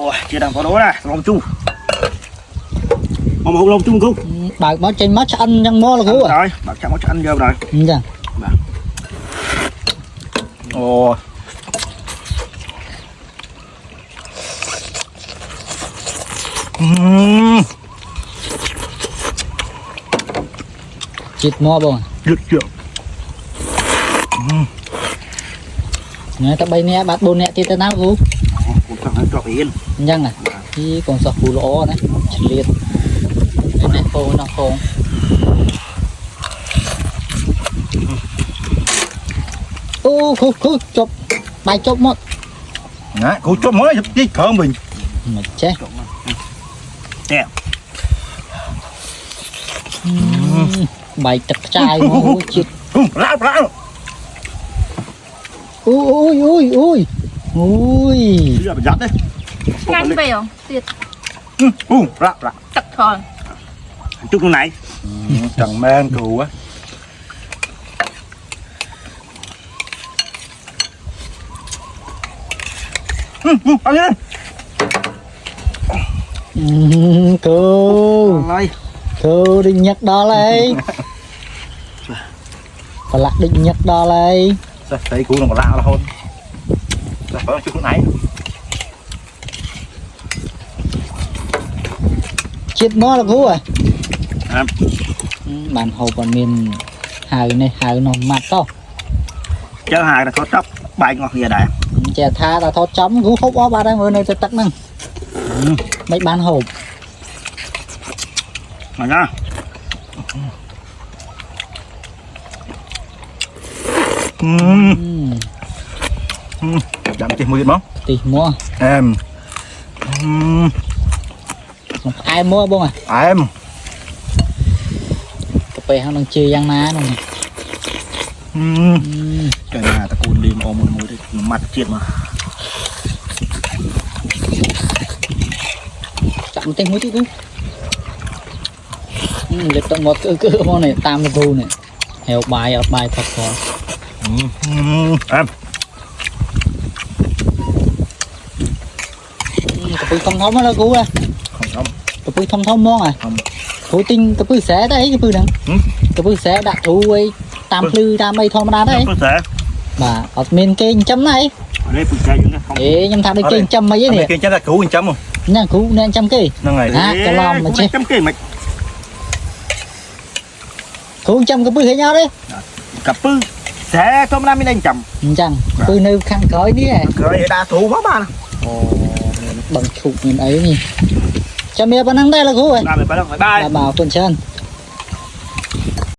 Ôi, chia đằng có đố này, lông chung. Mà lông chung không? Bà nó trên mắt ăn răng mò là cú à? Rồi, bà chắc nó ăn vô rồi. Dạ. Ồ. Chít mò bông. Được chưa? Nè ta bay nè bát bồn nè thì ta nào cú? Cũng chẳng cho yên. Nhăng à? Thì còn sọc cú lỗ này, chật liệt. Cái này khô nó khô. Ô khô chụp, bài chụp một. Đấy, cô chốt mới giúp tí khởi mình. Mà chết. Nè. Bài chặt chai mà chít. Lão. Ui. Bây giờ phải dắt đấy. Canh về không? Tuyệt. Lão. Tật còn. Chút lúc này. Chẳng men cừu á. Ăn đi. Cô đi nhặt đó lấy. Và lạc định nhặt đó lấy. Thấy cú nó còn lạ là hôn. Phải chút lúc này. Chết mó là cú à? Bạn hộp còn miền hào này hào nó mặt to. Chứ hài là có tóc bài ngọt gì đây. Chè tha là thoát chấm cú khóc ó ba đang ở nơi tôi tắc năng. Mấy bán hộp. Mà nhá. Đậm tiền mua không? Thì mua. Em. Ai mua bông à? Em. Cà phê hắn đang chơi giang má này. Cái nhà ta cùn đi mà ôm một mũi đấy, mặt chết mà. Chậm tên mũi tí cứ. Liệt động một cứ món này tam cái thu này. Heo bài thật khó. Em. Cà phê thông thống đó cú à? Không thông. Cà phê thông thống món à? Không. Thủ tinh cà phê xé đấy cà phê đằng. Cà phê xé đã thu ấy tam lư tam mây thom ra đấy. Bà ở miền kênh chấm này. Ở đây phụ xe chúng ta không. Ê nhâm thằng đây kênh chấm mấy vậy nè. Kênh chắc là cứu 100 không? Nha cứu nên chấm kì. Nó ngày. Cái lon mà chết. Chấm kì mày. Cứu chấm cà phê thấy nhau đấy. Cà phê xe thom ra mới đánh chấm. Chẳng phê nơi khăn khói đi à. Khói đã thủ quá ba. Ồ bằng chụp mình ấy nhỉ. Chấm bia bán đây là cứu rồi. Ba phải bye. Bà bảo con chân.